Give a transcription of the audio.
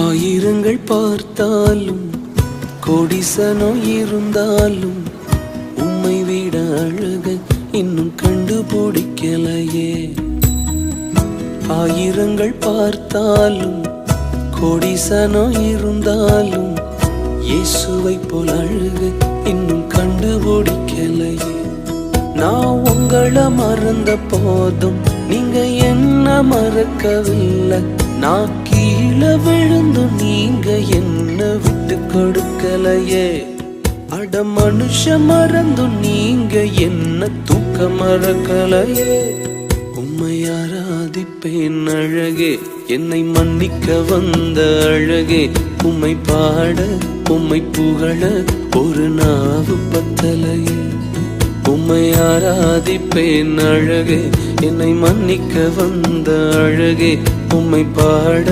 ஆயிரங்கள் பார்த்தாலும் கோடிசனம் இருந்தாலும் உம்மை விட அழக இன்னும் கண்டுபிடிக்கலையே. ஆயிரங்கள் பார்த்தாலும் கோடிசனம் இருந்தாலும் இயேசுவை போல் அழக இன்னும் கண்டுபிடிக்கலையே. நான் உங்களை மறந்த போதும் நீங்க என்ன மறக்கவில்லை. நான் கீழே விழுந்தும் நீங்க என்ன விட்டு கொடுக்கலையே. அட மனுஷ மறந்தும் நீங்க என்ன தூக்க மறக்கலையே. உம்மை ஆராதிப்பேன் அழகே, என்னை மன்னிக்க வந்த அழகே. உம்மை பாட உம்மை புகழ ஒரு நாவு பத்தலையே. உம்மை ஆராதிப்பேன் அழகே, என்னை மன்னிக்க வந்த அழகே. உம்மை பாட